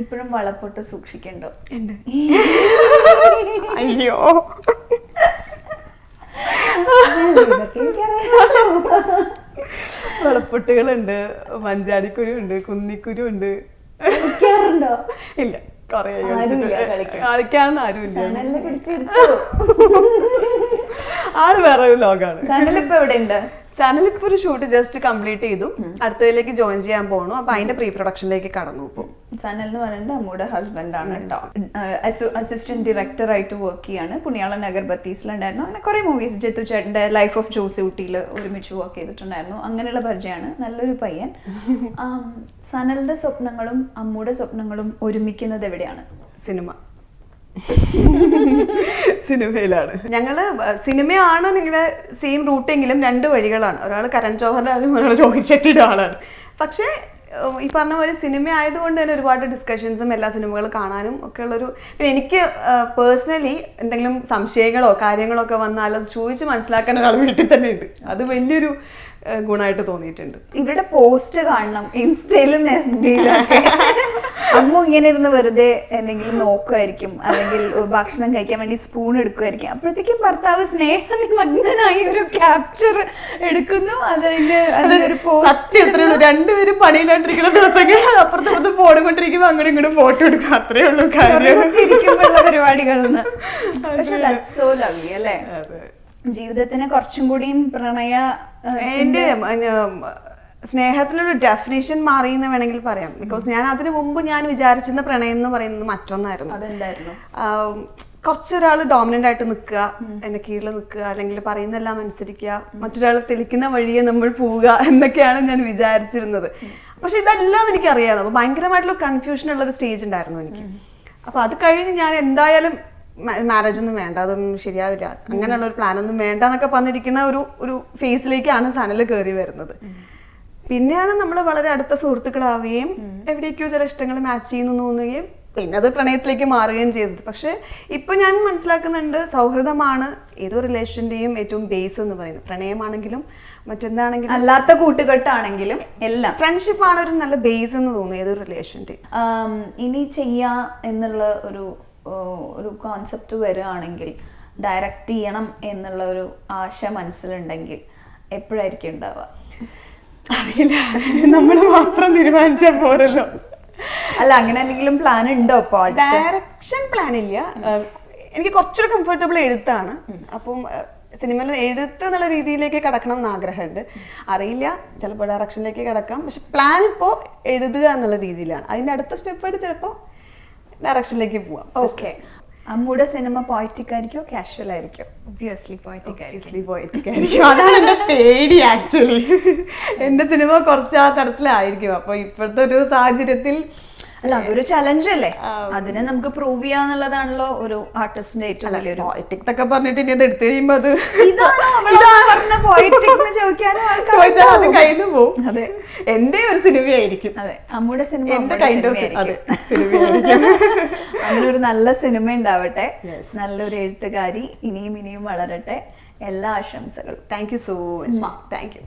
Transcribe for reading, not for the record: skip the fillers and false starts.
ഇപ്പോഴും വളപ്പൊട്ട് സൂക്ഷിക്കണ്ടോ? അയ്യോ, വളപ്പൊട്ടുകളുണ്ട്, മഞ്ചാടിക്കുരു ഉണ്ട്, കുന്നിക്കുരു ഉണ്ട്. ഇല്ല, കൊറേ കളിക്കാനൊന്നും ആരുമില്ല. ആള് വേറെ ഒരു ലോകാണ്. സനലിപ്പോ ഒരു ഷൂട്ട് ജസ്റ്റ് കംപ്ലീറ്റ് ചെയ്തു, അടുത്തതിലേക്ക് ജോയിൻ ചെയ്യാൻ പോണു. അപ്പൊ അതിന്റെ പ്രീ പ്രൊഡക്ഷനിലേക്ക് കടന്നു. ഇപ്പൊ സനൽ എന്ന് പറയുന്നത് അമ്മൂടെ ഹസ്ബൻഡ് ആണ് കേട്ടോ. അസിസ്റ്റന്റ് ഡയറക്ടർ ആയിട്ട് വർക്ക് ചെയ്യാണ്. പുണ്യാളൻ അഗർബത്തീസിലുണ്ടായിരുന്നു. അങ്ങനെ കുറെ മൂവീസ്, ജിത്തു ചേട്ടന്റെ ലൈഫ് ഓഫ് ജോസി ഊട്ടിയിൽ ഒരുമിച്ച് വർക്ക് ചെയ്തിട്ടുണ്ടായിരുന്നു. അങ്ങനെയുള്ള പരിചയമാണ്. നല്ലൊരു പയ്യൻ. സനലിന്റെ സ്വപ്നങ്ങളും അമ്മൂടെ സ്വപ്നങ്ങളും ഒരുമിക്കുന്നത് എവിടെയാണ്? സിനിമയിലാണ്. ഞങ്ങള് സിനിമയാണ് നിങ്ങളുടെ സെയിം റൂട്ടെങ്കിലും രണ്ട് വഴികളാണ്. ഒരാൾ കരൺ ജോഹറിന്റെ ആളും ഒരാൾ രോഹിത് ഷെട്ടിയുടെ ആളാണ്. പക്ഷേ ഈ പറഞ്ഞ പോലെ സിനിമ ആയതുകൊണ്ട് തന്നെ ഒരുപാട് ഡിസ്കഷൻസും എല്ലാ സിനിമകളും കാണാനും ഒക്കെ ഉള്ളൊരു, എനിക്ക് പേഴ്സണലി എന്തെങ്കിലും സംശയങ്ങളോ കാര്യങ്ങളോ ഒക്കെ വന്നാലും ചോദിച്ച് മനസ്സിലാക്കാൻ ഒരാൾ വീട്ടിൽ തന്നെ ഉണ്ട്. അത് വലിയൊരു ഗുണമായിട്ട് തോന്നിയിട്ടുണ്ട്. ഇവരുടെ പോസ്റ്റ് കാണണം ഇൻസ്റ്റയിലും എഫ്ബിയിലൊക്കെ. അമ്മ ഇങ്ങനെ ഇരുന്ന് വെറുതെ എന്തെങ്കിലും നോക്കുമായിരിക്കും, അല്ലെങ്കിൽ ഭക്ഷണം കഴിക്കാൻ വേണ്ടി സ്പൂൺ എടുക്കുമായിരിക്കും. അപ്പോഴത്തേക്കും ഭർത്താവ് സ്നേഹനിമഗ്നനായി ഒരു ക്യാപ്ചർ എടുക്കുന്നു. അതിന്റെ പോസ്റ്റ് രണ്ടുപേരും പണിയിലാണ്ടിരിക്കുന്ന ദിവസങ്ങൾ അപ്പുറത്ത് ഫോൺ കൊണ്ടിരിക്കുമ്പോൾ അങ്ങോട്ടും ഇങ്ങോട്ടും ഫോട്ടോ എടുക്കും. അത്രേ ഉള്ളൂ കാര്യം. ഇരിക്കുമ്പോഴുള്ള പരിപാടികളെന്ന്. പക്ഷെ ദാറ്റ്സ് സോ ലവ്ലി അല്ലേ? ജീവിതത്തിന് കുറച്ചും കൂടിയും എന്റെ സ്നേഹത്തിലൊരു ഡെഫിനേഷൻ മാറി എന്ന് വേണമെങ്കിൽ പറയാം. ബിക്കോസ് ഞാൻ അതിനു മുമ്പ് ഞാൻ വിചാരിച്ചിരുന്ന പ്രണയം എന്ന് പറയുന്നത് മറ്റൊന്നായിരുന്നു. കുറച്ചൊരാൾ ഡോമിനന്റ് ആയിട്ട് നിൽക്കുക, എന്റെ കീഴിൽ നിൽക്കുക, അല്ലെങ്കിൽ പറയുന്നതെല്ലാം അനുസരിക്കുക, മറ്റൊരാൾ തെളിക്കുന്ന വഴിയെ നമ്മൾ പോവുക എന്നൊക്കെയാണ് ഞാൻ വിചാരിച്ചിരുന്നത്. പക്ഷെ ഇതെല്ലാം എനിക്കറിയാം. അപ്പൊ ഭയങ്കരമായിട്ടുള്ള കൺഫ്യൂഷൻ ഉള്ള ഒരു സ്റ്റേജ് ഉണ്ടായിരുന്നു എനിക്ക്. അപ്പൊ അത് കഴിഞ്ഞ് ഞാൻ എന്തായാലും മാരേജ് ഒന്നും വേണ്ട, അതൊന്നും ശരിയാവില്ല, അങ്ങനെയുള്ള ഒരു പ്ലാനൊന്നും വേണ്ട എന്നൊക്കെ പറഞ്ഞിരിക്കുന്ന ഒരു ഫേസിലേക്കാണ് സനൽ കയറി വരുന്നത്. പിന്നെയാണ് നമ്മൾ വളരെ അടുത്ത സുഹൃത്തുക്കളാവുകയും എവിടേക്കോ ചില ഇഷ്ടങ്ങൾ മാച്ച് ചെയ്യുന്നു തോന്നുകയും പിന്നെ അത് പ്രണയത്തിലേക്ക് മാറുകയും ചെയ്തത്. പക്ഷെ ഇപ്പൊ ഞാൻ മനസ്സിലാക്കുന്നുണ്ട്, സൗഹൃദമാണ് ഏതൊരു റിലേഷന്റെയും ഏറ്റവും ബേസ് എന്ന് പറയുന്നത്. പ്രണയമാണെങ്കിലും മറ്റെന്താണെങ്കിലും അല്ലാത്ത കൂട്ടുകെട്ടാണെങ്കിലും എല്ലാം ഫ്രണ്ട്ഷിപ്പാണ് ഒരു നല്ല ബേസ് എന്ന് തോന്നുന്നു ഏതൊരു റിലേഷന്റെ. ഇനി ചെയ്യാ എന്നുള്ള ഒരു കോൺസെപ്റ്റ് വരികയാണെങ്കിൽ, ഡയറക്റ്റ് ചെയ്യണം എന്നുള്ള ഒരു ആശ മനസ്സിലുണ്ടെങ്കിൽ എപ്പോഴായിരിക്കും ഉണ്ടാവുക? അറിയില്ല, നമ്മൾ മാത്രം തീരുമാനിച്ചാൽ പോരല്ലോ. അല്ല, അങ്ങനെ എന്തെങ്കിലും പ്ലാൻ ഉണ്ടോ? ഇപ്പോൾ ഡയറക്ഷൻ പ്ലാൻ ഇല്ല. എനിക്ക് കുറച്ചൊരു കംഫർട്ടബിൾ എഴുത്താണ്. അപ്പം സിനിമയിൽ എഴുത്ത് എന്നുള്ള രീതിയിലേക്ക് കടക്കണം എന്ന് ആഗ്രഹമുണ്ട്. അറിയില്ല, ചിലപ്പോൾ ഡയറക്ഷനിലേക്ക് കിടക്കാം. പക്ഷെ പ്ലാൻ ഇപ്പോൾ എഴുതുക എന്നുള്ള രീതിയിലാണ്. അതിൻ്റെ അടുത്ത സ്റ്റെപ്പായിട്ട് ചിലപ്പോൾ ഡയറക്ഷനിലേക്ക് പോവാം. ഓക്കെ. അമ്മൂടെ സിനിമ പോയറ്റിക് ആയിരിക്കോ കാഷ്വൽ ആയിരിക്കോ? ഒബ്വിയസ്ലി പോയറ്റിക് ആയിരിക്കും. അതാണ് എന്റെ പേടി ആക്ച്വലി. എന്റെ സിനിമ കുറച്ച് ആ തരത്തിലായിരിക്കും. അപ്പൊ ഇപ്പോഴത്തെ ഒരു സാഹചര്യത്തിൽ അല്ല, അതൊരു ചലഞ്ച് അല്ലേ? അതിനെ നമുക്ക് പ്രൂവ് ചെയ്യാന്നുള്ളതാണല്ലോ ഒരു ആർട്ടിസ്റ്റിന്റെ ഏറ്റവും വലിയൊരു. പോയറ്റിക് ഒക്കെ പറഞ്ഞിട്ട് ഇനി അത് എടുത്തു കഴിയുമ്പോ അത് ചോദിച്ചാൽ കയ്യിൽ നിന്ന് പോകും. അതെ, എന്റെ ഒരു സിനിമയായിരിക്കും. അതെ, അമ്മൂടെ സിനിമ സിനിമയായിരിക്കും. അങ്ങനെ ഒരു നല്ല സിനിമ ഉണ്ടാവട്ടെ, നല്ലൊരു എഴുത്തുകാരി ഇനിയും വളരട്ടെ. എല്ലാ ആശംസകളും. Thank you so much. Thank you.